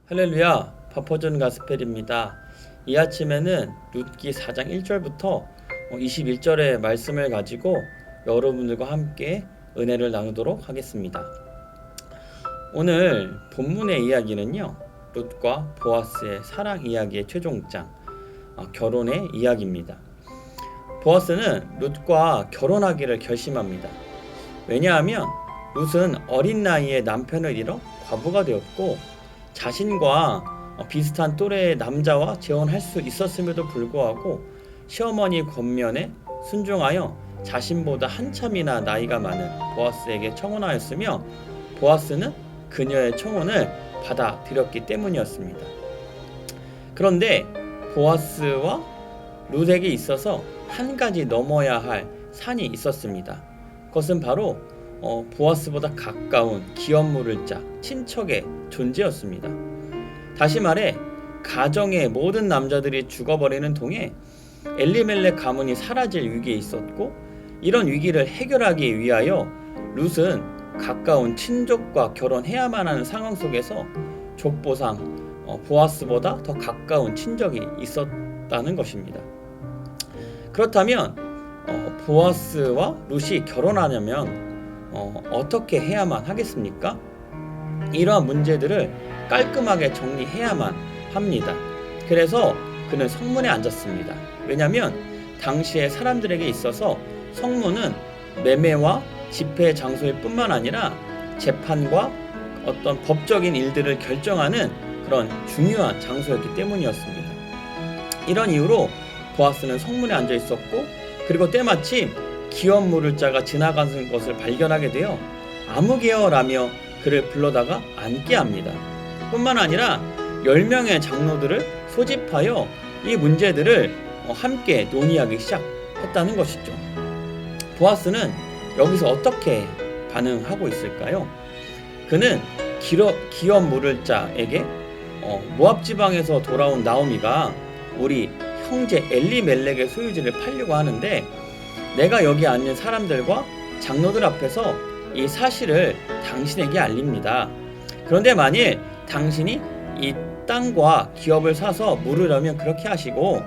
할렐루야, 파퍼준 가스펠입니다. 이 아침에는 룻기 4장 1절부터 21절의 말씀을 가지고 여러분들과 함께 은혜를 나누도록 하겠습니다. 오늘 본문의 이야기는요, 룻과 보아스의 사랑 이야기의 최종장, 결혼의 이야기입니다. 보아스는 룻과 결혼하기를 결심합니다. 왜냐하면 룻은 어린 나이에 남편을 잃어 과부가 되었고 자신과 비슷한 또래의 남자와 재혼할 수 있었음에도 불구하고 시어머니 권면에 순종하여 자신보다 한참이나 나이가 많은 보아스에게 청혼하였으며 보아스는 그녀의 청혼을 받아들였기 때문이었습니다. 그런데 보아스와 룻에게 있어서 한 가지 넘어야 할 산이 있었습니다. 그것은 바로 보아스보다 가까운 기업 물을 자 친척의 존재였습니다. 다시 말해 가정의 모든 남자들이 죽어버리는 통에 엘리멜렉 가문이 사라질 위기에 있었고, 이런 위기를 해결하기 위하여 룻은 가까운 친족과 결혼해야만 하는 상황 속에서 족보상 보아스보다 더 가까운 친족이 있었다는 것입니다. 그렇다면 보아스와 룻이 결혼하려면 어떻게 해야만 하겠습니까? 이러한 문제들을 깔끔하게 정리해야만 합니다. 그래서 그는 성문에 앉았습니다. 왜냐하면 당시의 사람들에게 있어서 성문은 매매와 집회 장소일 뿐만 아니라 재판과 어떤 법적인 일들을 결정하는 그런 중요한 장소였기 때문이었습니다. 이런 이유로 보아스는 성문에 앉아 있었고, 그리고 때마침 기업 물을 자가 지나가는 것을 발견하게 되어 아무개어라며 그를 불러다가 앉게 합니다. 뿐만 아니라 10명의 장로들을 소집하여 이 문제들을 함께 논의하기 시작했다는 것이죠. 보아스는 여기서 어떻게 반응하고 있을까요? 그는 기업 물을 자에게 모압 지방에서 돌아온 나오미가 우리 형제 엘리멜렉의 소유지를 팔려고 하는데, 내가 여기 앉는 사람들과 장로들 앞에서 이 사실을 당신에게 알립니다. 그런데 만일 당신이 이 땅과 기업을 사서 물으려면 그렇게 하시고,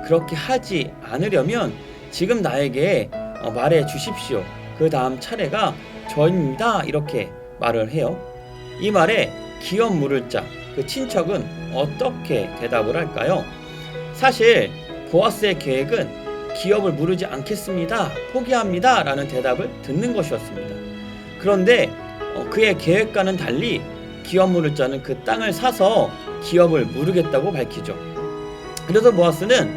그렇게 하지 않으려면 지금 나에게 말해 주십시오. 그 다음 차례가 저입니다. 이렇게 말을 해요. 이 말에 기업 물을 자, 그 친척은 어떻게 대답을 할까요? 사실 보아스의 계획은 기업을 물으지 않겠습니다, 포기합니다 라는 대답을 듣는 것이었습니다. 그런데 그의 계획과는 달리 기업 물을 자는 그 땅을 사서 기업을 물으겠다고 밝히죠. 그래서 보아스는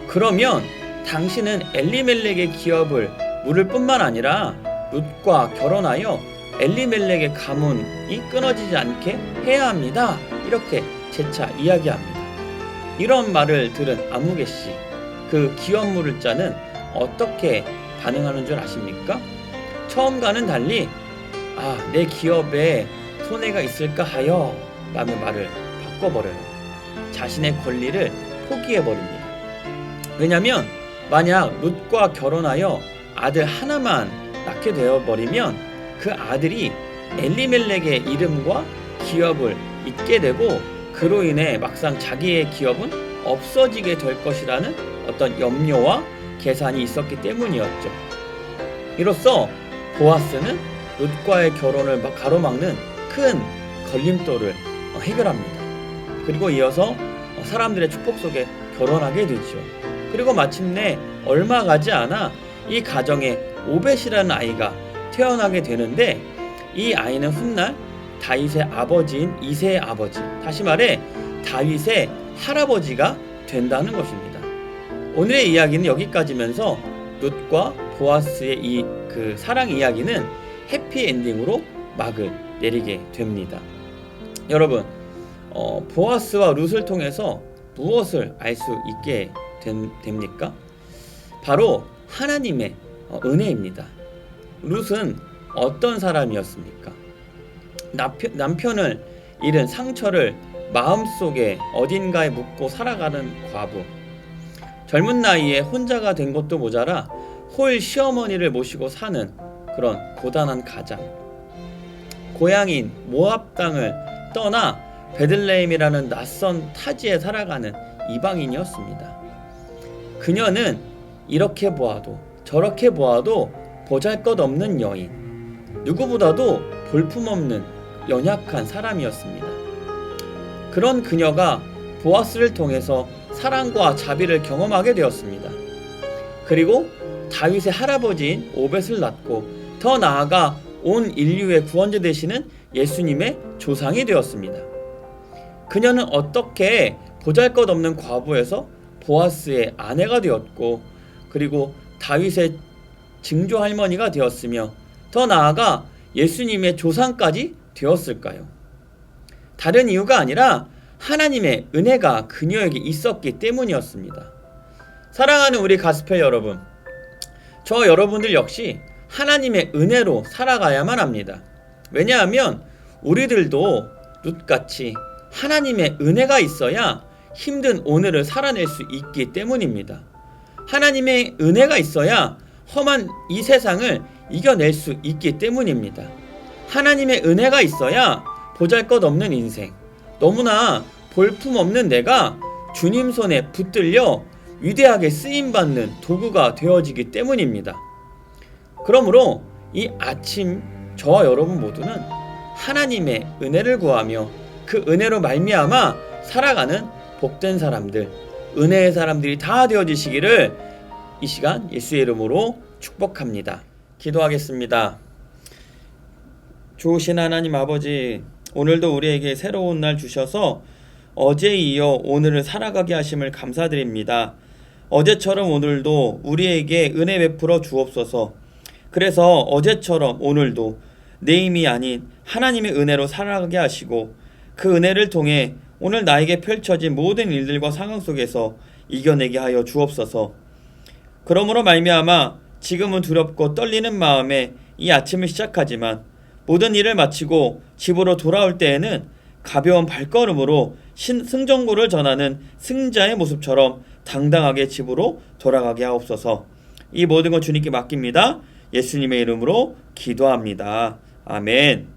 그러면 당신은 엘리멜렉의 기업을 물을 뿐만 아니라 룻과 결혼하여 엘리멜렉의 가문이 끊어지지 않게 해야 합니다, 이렇게 재차 이야기합니다. 이런 말을 들은 아무개씨, 그 기업 물을 자는 어떻게 반응하는 줄 아십니까? 처음과는 달리 내 기업에 손해가 있을까 하여 라는 말을 바꿔버려요. 자신의 권리를 포기해버립니다. 왜냐하면 만약 룻과 결혼하여 아들 하나만 낳게 되어버리면 그 아들이 엘리멜렉의 이름과 기업을 잊게 되고, 그로 인해 막상 자기의 기업은 없어지게 될 것이라는 어떤 염려와 계산이 있었기 때문이었죠. 이로써 보아스는 룻과의 결혼을 가로막는 큰 걸림돌을 해결합니다. 그리고 이어서 사람들의 축복 속에 결혼하게 되죠. 그리고 마침내 얼마 가지 않아 이 가정에 오벳이라는 아이가 태어나게 되는데, 이 아이는 훗날 다윗의 아버지인 이새의 아버지, 다시 말해 다윗의 할아버지가 된다는 것입니다. 오늘의 이야기는 여기까지면서 룻과 보아스의 이 사랑 이야기는 해피엔딩으로 막을 내리게 됩니다. 여러분, 보아스와 룻을 통해서 무엇을 알 수 있게 됩니까? 바로 하나님의 은혜입니다. 룻은 어떤 사람이었습니까? 남편을 잃은 상처를 마음속에 어딘가에 묻고 살아가는 과부, 젊은 나이에 혼자가 된 것도 모자라 홀 시어머니를 모시고 사는 그런 고단한 가장, 고향인 모압 땅을 떠나 베들레헴이라는 낯선 타지에 살아가는 이방인이었습니다. 그녀는 이렇게 보아도 저렇게 보아도 보잘것없는 여인, 누구보다도 볼품없는 연약한 사람이었습니다. 그런 그녀가 보아스를 통해서 사랑과 자비를 경험하게 되었습니다. 그리고 다윗의 할아버지인 오벳을 낳고 더 나아가 온 인류의 구원자 되시는 예수님의 조상이 되었습니다. 그녀는 어떻게 보잘것없는 과부에서 보아스의 아내가 되었고, 그리고 다윗의 증조 할머니가 되었으며 더 나아가 예수님의 조상까지 되었을까요? 다른 이유가 아니라 하나님의 은혜가 그녀에게 있었기 때문이었습니다. 사랑하는 우리 가스펠 여러분, 저 여러분들 역시 하나님의 은혜로 살아가야만 합니다. 왜냐하면 우리들도 룻같이 하나님의 은혜가 있어야 힘든 오늘을 살아낼 수 있기 때문입니다. 하나님의 은혜가 있어야 험한 이 세상을 이겨낼 수 있기 때문입니다. 하나님의 은혜가 있어야 보잘것없는 인생, 너무나 볼품없는 내가 주님 손에 붙들려 위대하게 쓰임받는 도구가 되어지기 때문입니다. 그러므로 이 아침 저와 여러분 모두는 하나님의 은혜를 구하며 그 은혜로 말미암아 살아가는 복된 사람들, 은혜의 사람들이 다 되어지시기를 이 시간 예수의 이름으로 축복합니다. 기도하겠습니다. 좋으신 하나님 아버지, 오늘도 우리에게 새로운 날 주셔서 어제에 이어 오늘을 살아가게 하심을 감사드립니다. 어제처럼 오늘도 우리에게 은혜 베풀어 주옵소서. 그래서 어제처럼 오늘도 내 힘이 아닌 하나님의 은혜로 살아가게 하시고, 그 은혜를 통해 오늘 나에게 펼쳐진 모든 일들과 상황 속에서 이겨내게 하여 주옵소서. 그러므로 말미암아 지금은 두렵고 떨리는 마음에 이 아침을 시작하지만 모든 일을 마치고 집으로 돌아올 때에는 가벼운 발걸음으로 승전고를 전하는 승자의 모습처럼 당당하게 집으로 돌아가게 하옵소서. 이 모든 것 주님께 맡깁니다. 예수님의 이름으로 기도합니다. 아멘.